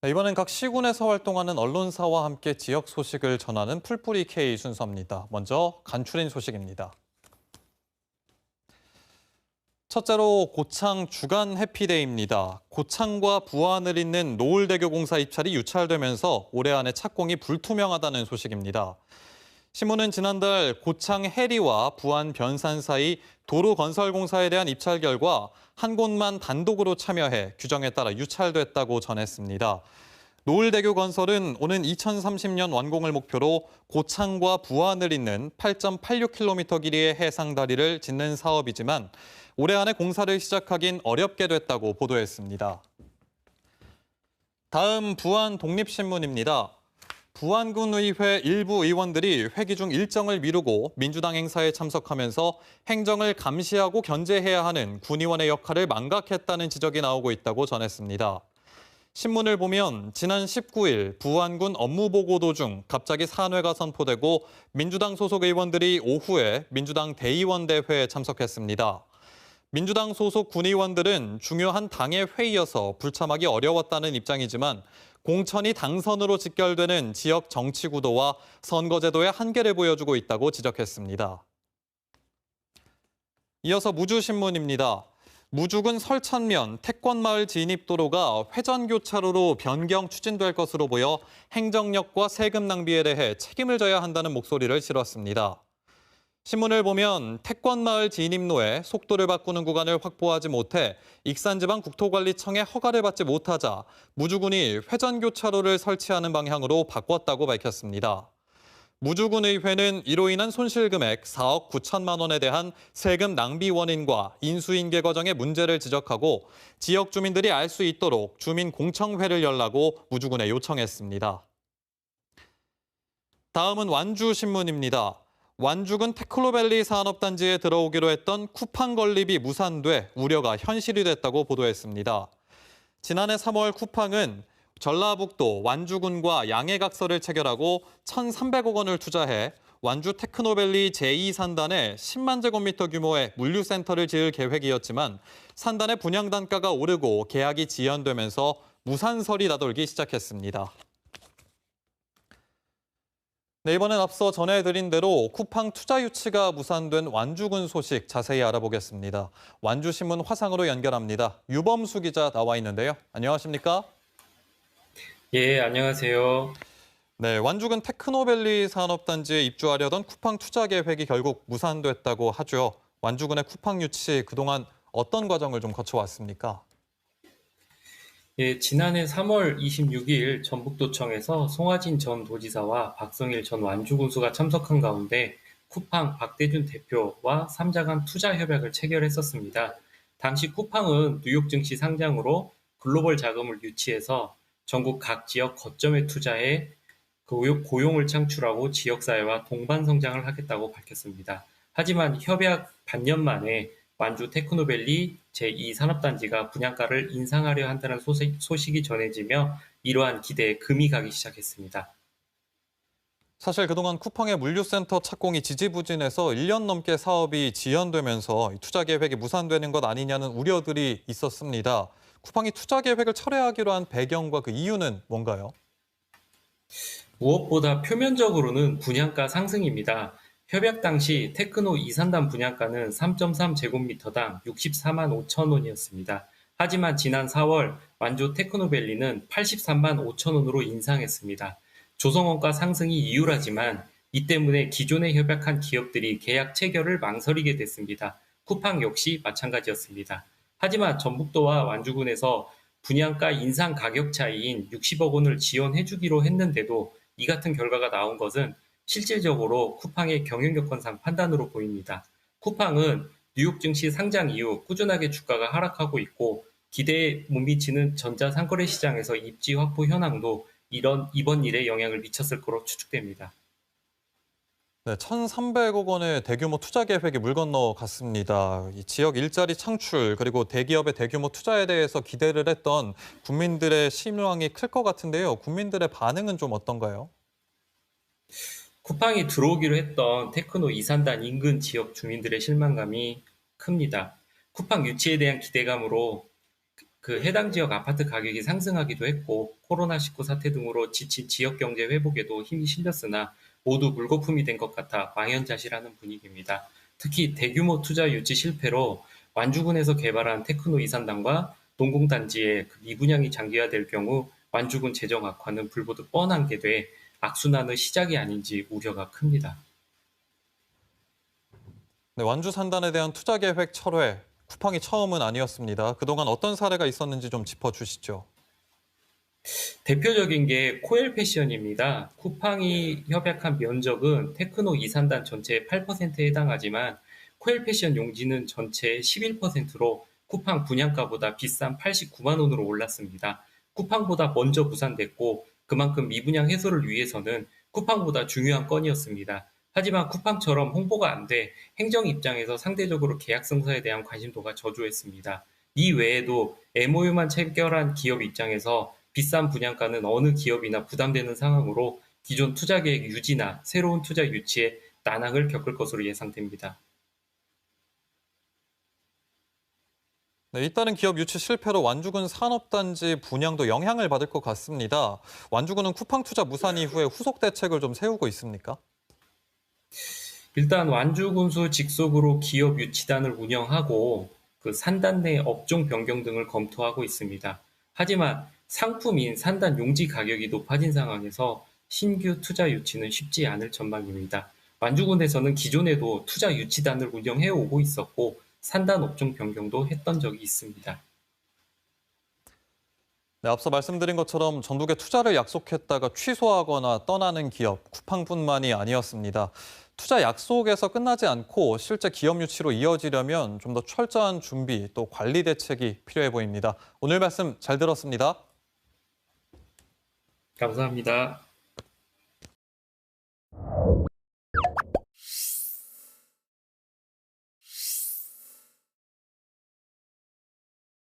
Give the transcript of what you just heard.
네, 이번엔 각 시군에서 활동하는 언론사와 함께 지역 소식을 전하는 풀뿌리 K 순서입니다. 먼저 간추린 소식입니다. 첫째로 고창 주간 해피데이입니다. 고창과 부안을 잇는 노을대교 공사 입찰이 유찰되면서 올해 안에 착공이 불투명하다는 소식입니다. 신문은 지난달 고창 해리와 부안 변산 사이 도로 건설 공사에 대한 입찰 결과 한 곳만 단독으로 참여해 규정에 따라 유찰됐다고 전했습니다. 노을대교 건설은 오는 2030년 완공을 목표로 고창과 부안을 잇는 8.86km 길이의 해상 다리를 짓는 사업이지만 올해 안에 공사를 시작하긴 어렵게 됐다고 보도했습니다. 다음 부안 독립신문입니다. 부안군의회 일부 의원들이 회기 중 일정을 미루고 민주당 행사에 참석하면서 행정을 감시하고 견제해야 하는 군의원의 역할을 망각했다는 지적이 나오고 있다고 전했습니다. 신문을 보면 지난 19일 부안군 업무보고 도중 갑자기 산회가 선포되고 민주당 소속 의원들이 오후에 민주당 대의원 대회에 참석했습니다. 민주당 소속 군의원들은 중요한 당의 회의여서 불참하기 어려웠다는 입장이지만 공천이 당선으로 직결되는 지역 정치 구도와 선거제도의 한계를 보여주고 있다고 지적했습니다. 이어서 무주신문입니다. 무주군 설천면 태권마을 진입도로가 회전교차로로 변경 추진될 것으로 보여 행정력과 세금 낭비에 대해 책임을 져야 한다는 목소리를 실었습니다. 신문을 보면 태권마을 진입로에 속도를 바꾸는 구간을 확보하지 못해 익산지방국토관리청의 허가를 받지 못하자 무주군이 회전교차로를 설치하는 방향으로 바꿨다고 밝혔습니다. 무주군의회는 이로 인한 손실금액 4억 9천만 원에 대한 세금 낭비 원인과 인수인계 과정의 문제를 지적하고 지역 주민들이 알 수 있도록 주민공청회를 열라고 무주군에 요청했습니다. 다음은 완주신문입니다. 완주군 테크노밸리 산업단지에 들어오기로 했던 쿠팡 건립이 무산돼 우려가 현실이 됐다고 보도했습니다. 지난해 3월 쿠팡은 전라북도 완주군과 양해각서를 체결하고 1,300억 원을 투자해 완주 테크노밸리 제2산단에 10만 제곱미터 규모의 물류센터를 지을 계획이었지만 산단의 분양 단가가 오르고 계약이 지연되면서 무산설이 나돌기 시작했습니다. 네, 이번엔 앞서 전해드린 대로 쿠팡 투자 유치가 무산된 완주군 소식 자세히 알아보겠습니다. 완주신문 화상으로 연결합니다. 유범수 기자 나와 있는데요. 안녕하십니까? 예, 안녕하세요. 네, 완주군 테크노밸리 산업단지에 입주하려던 쿠팡 투자 계획이 결국 무산됐다고 하죠. 완주군의 쿠팡 유치 그동안 어떤 과정을 좀 거쳐왔습니까? 예, 지난해 3월 26일 전북도청에서 송하진 전 도지사와 박성일 전 완주군수가 참석한 가운데 쿠팡 박대준 대표와 3자 간 투자 협약을 체결했었습니다. 당시 쿠팡은 뉴욕 증시 상장으로 글로벌 자금을 유치해서 전국 각 지역 거점에 투자해 고용을 창출하고 지역사회와 동반 성장을 하겠다고 밝혔습니다. 하지만 협약 반년 만에 완주 테크노밸리 제2산업단지가 분양가를 인상하려 한다는 소식이 전해지며 이러한 기대에 금이 가기 시작했습니다. 사실 그동안 쿠팡의 물류센터 착공이 지지부진해서 1년 넘게 사업이 지연되면서 투자 계획이 무산되는 것 아니냐는 우려들이 있었습니다. 쿠팡이 투자 계획을 철회하기로 한 배경과 그 이유는 뭔가요? 무엇보다 표면적으로는 분양가 상승입니다. 협약 당시 테크노 이산단 분양가는 3.3제곱미터당 64만 5천 원이었습니다. 하지만 지난 4월 완주 테크노밸리는 83만 5천 원으로 인상했습니다. 조성원가 상승이 이유라지만 이 때문에 기존에 협약한 기업들이 계약 체결을 망설이게 됐습니다. 쿠팡 역시 마찬가지였습니다. 하지만 전북도와 완주군에서 분양가 인상 가격 차이인 60억 원을 지원해주기로 했는데도 이 같은 결과가 나온 것은 실질적으로 쿠팡의 경영 여건상 판단으로 보입니다. 쿠팡은 뉴욕 증시 상장 이후 꾸준하게 주가가 하락하고 있고 기대에 못 미치는 전자상거래 시장에서 입지 확보 현황도 이번 일에 영향을 미쳤을 거로 추측됩니다. 네, 1,300억 원의 대규모 투자 계획이 물 건너갔습니다. 이 지역 일자리 창출 그리고 대기업의 대규모 투자에 대해서 기대를 했던 국민들의 실망이 클 것 같은데요. 국민들의 반응은 좀 어떤가요? 쿠팡이 들어오기로 했던 테크노 이산단 인근 지역 주민들의 실망감이 큽니다. 쿠팡 유치에 대한 기대감으로 해당 지역 아파트 가격이 상승하기도 했고 코로나19 사태 등으로 지친 지역 경제 회복에도 힘이 실렸으나 모두 물거품이 된 것 같아 망연자실하는 분위기입니다. 특히 대규모 투자 유치 실패로 완주군에서 개발한 테크노 이산단과 동공단지의 미분양이 장기화될 경우 완주군 재정 악화는 불보듯 뻔한 게 돼 악순환의 시작이 아닌지 우려가 큽니다. 네, 완주 산단에 대한 투자 계획 철회, 쿠팡이 처음은 아니었습니다. 그동안 어떤 사례가 있었는지 좀 짚어주시죠. 대표적인 게 코엘 패션입니다. 쿠팡이 협약한 면적은 테크노 이산단 전체의 8%에 해당하지만 코엘 패션 용지는 전체의 11%로 쿠팡 분양가보다 비싼 89만 원으로 올랐습니다. 쿠팡보다 먼저 부산됐고 그만큼 미분양 해소를 위해서는 쿠팡보다 중요한 건이었습니다. 하지만 쿠팡처럼 홍보가 안 돼 행정 입장에서 상대적으로 계약 성사에 대한 관심도가 저조했습니다. 이 외에도 MOU만 체결한 기업 입장에서 비싼 분양가는 어느 기업이나 부담되는 상황으로 기존 투자 계획 유지나 새로운 투자 유치에 난항을 겪을 것으로 예상됩니다. 네, 잇따른 기업 유치 실패로 완주군 산업단지 분양도 영향을 받을 것 같습니다. 완주군은 쿠팡 투자 무산 이후에 후속 대책을 좀 세우고 있습니까? 일단 완주군수 직속으로 기업 유치단을 운영하고 산단 내 업종 변경 등을 검토하고 있습니다. 하지만 상품인 산단 용지 가격이 높아진 상황에서 신규 투자 유치는 쉽지 않을 전망입니다. 완주군에서는 기존에도 투자 유치단을 운영해 오고 있었고 산단 업종 변경도 했던 적이 있습니다. 네, 앞서 말씀드린 것처럼 전국에 투자를 약속했다가 취소하거나 떠나는 기업, 쿠팡뿐만이 아니었습니다. 투자 약속에서 끝나지 않고 실제 기업 유치로 이어지려면 좀 더 철저한 준비, 또 관리 대책이 필요해 보입니다. 오늘 말씀 잘 들었습니다. 감사합니다.